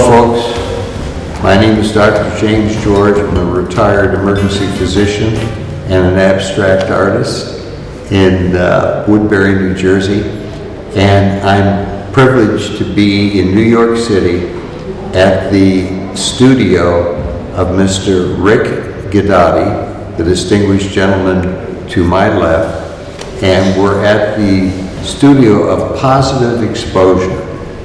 folks. My name is Dr. James George. I'm a retired emergency physician and an abstract artist in Woodbury, New Jersey. And I'm privileged to be in New York City at the studio of Mr. Rick Guidotti, the distinguished gentleman to my left. And we're at the studio of Positive Exposure,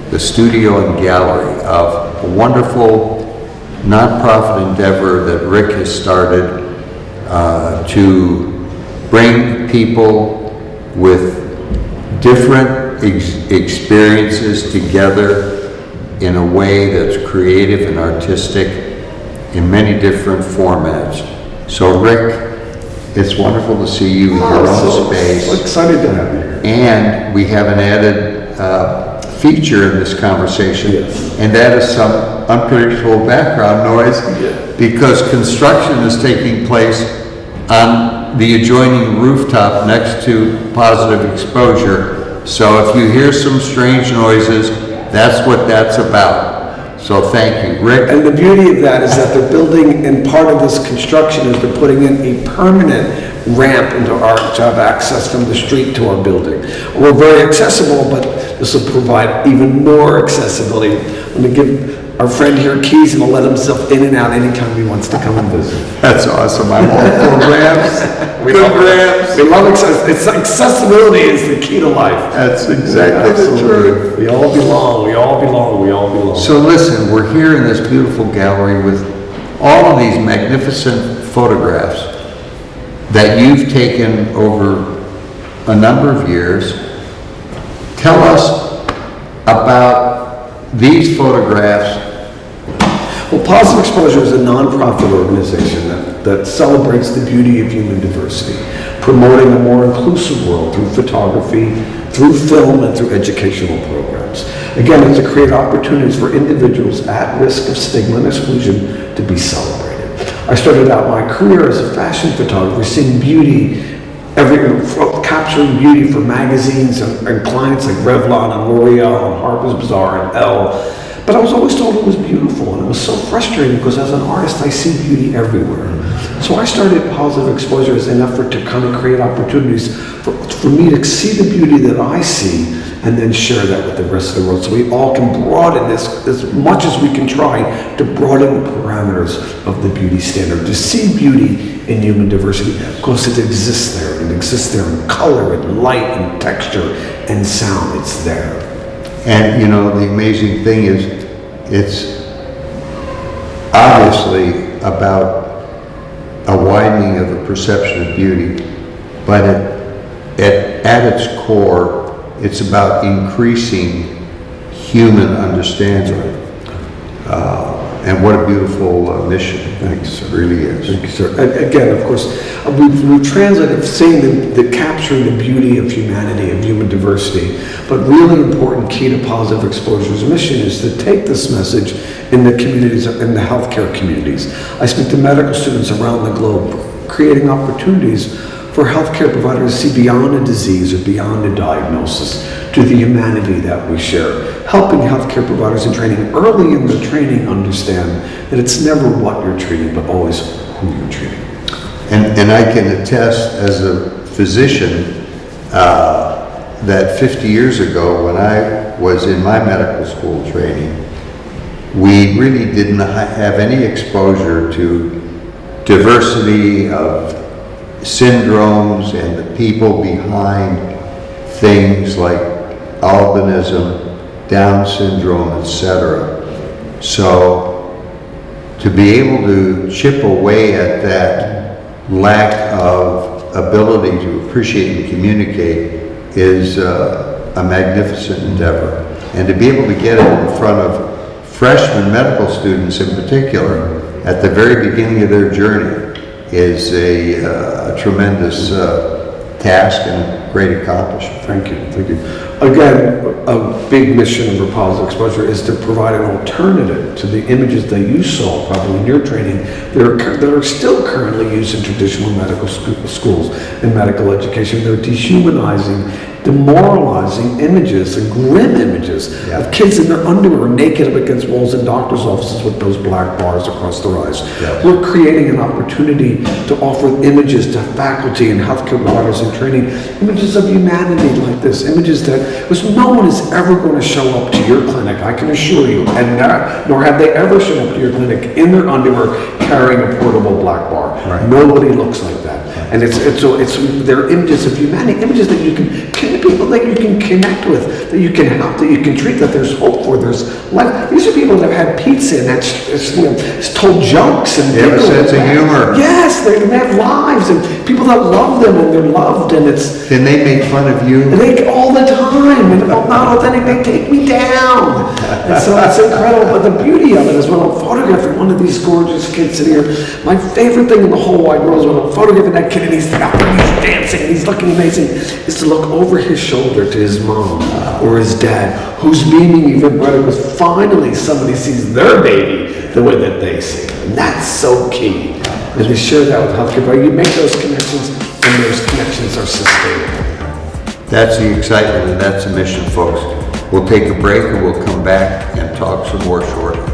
the studio and gallery of a wonderful nonprofit endeavor that Rick has started to bring people with different experiences together in a way that's creative and artistic in many different formats. So Rick, it's wonderful to see you in your own space. So excited to have you here. And we have an added feature in this conversation, yes. And that is some unpredictable background noise, because construction is taking place on the adjoining rooftop next to Positive Exposure. So if you hear some strange noises, that's what that's about. So thank you, Rick. And the beauty of that is that they're building, and part of this construction is they're putting in a permanent ramp into our to have access from the street to our building. We're very accessible, but this will provide even more accessibility. I'm going to give our friend here keys and he'll let himself in and out anytime he wants to come and visit. That's awesome. I'm all for ramps. We love accessibility is the key to life. That's exactly the truth. We all belong, we all belong, we all belong. So listen, we're here in this beautiful gallery with all of these magnificent photographs that you've taken over a number of years. Tell us about these photographs. Well, Positive Exposure is a nonprofit organization that celebrates the beauty of human diversity, promoting a more inclusive world through photography, through film, and through educational programs. Again, it's to create opportunities for individuals at risk of stigma and exclusion to be celebrated. I started out my career as a fashion photographer, seeing beauty, capturing beauty for magazines and clients like Revlon and L'Oreal and Harper's Bazaar and Elle. But I was always told it was beautiful, and it was so frustrating because as an artist, I see beauty everywhere. So I started Positive Exposure as an effort to kind of create opportunities for me to see the beauty that I see and then share that with the rest of the world, so we all can broaden this as much as we can try to broaden the parameters of the beauty standard, to see beauty in human diversity, because it exists there. It exists there in color and light and texture and sound. It's there. And you know, the amazing thing is, it's obviously about a widening of the perception of beauty, but at its core, it's about increasing human understanding. And what a beautiful mission. Thanks, sir. It really is. Thank you, sir. And again, of course, we've translated seeing the capturing the beauty of humanity, of human diversity, but really important key to Positive Exposure's mission is to take this message in the communities, in the healthcare communities. I speak to medical students around the globe, creating opportunities for healthcare providers to see beyond a disease or beyond a diagnosis to the humanity that we share. Helping healthcare providers in training, early in the training, understand that it's never what you're treating, but always who you're treating. And I can attest as a physician that 50 years ago, when I was in my medical school training, we really didn't have any exposure to diversity of syndromes and the people behind things like albinism, Down syndrome, etc. So to be able to chip away at that lack of ability to appreciate and communicate is a magnificent endeavor. And to be able to get it in front of freshman medical students in particular at the very beginning of their journey is a tremendous task and great accomplishment. Thank you, thank you. Again, a big mission for Positive Exposure is to provide an alternative to the images that you saw probably in your training that are still currently used in traditional medical schools and medical education. They're dehumanizing demoralizing images and grim images Yeah. of kids in their underwear naked up against walls in doctor's offices with those black bars across their eyes. Yes. We're creating an opportunity to offer images to faculty and healthcare providers in training, images of humanity like this, images that, because no one is ever going to show up to your clinic, I can assure you, and nor have they ever shown up to your clinic in their underwear carrying a portable black bar. Right. Nobody looks like that. And they're images of humanity, images that you can, people that you can connect with, that you can help, that you can treat, that there's hope for, there's life. These are people that have had pizza and it's told jokes and They have a giggled sense of and humor. Yes, they have lives and people that love them and they're loved and it's, Can they make fun of you? they all the time, and if I'm not authentic, they take me down. And so it's incredible, but the beauty of it is when I'm photographing one of these gorgeous kids sitting here, my favorite thing in the whole wide world is when I'm photographing that kid and he's out there and he's dancing and he's looking amazing, is to look over his shoulder to his mom or his dad, who's beaming even brighter because finally somebody sees their baby the way that they see it. And that's so key. And to share that with healthcare, but you make those connections and those connections are sustainable. That's the excitement and that's the mission, folks. We'll take a break and we'll come back and talk some more shortly.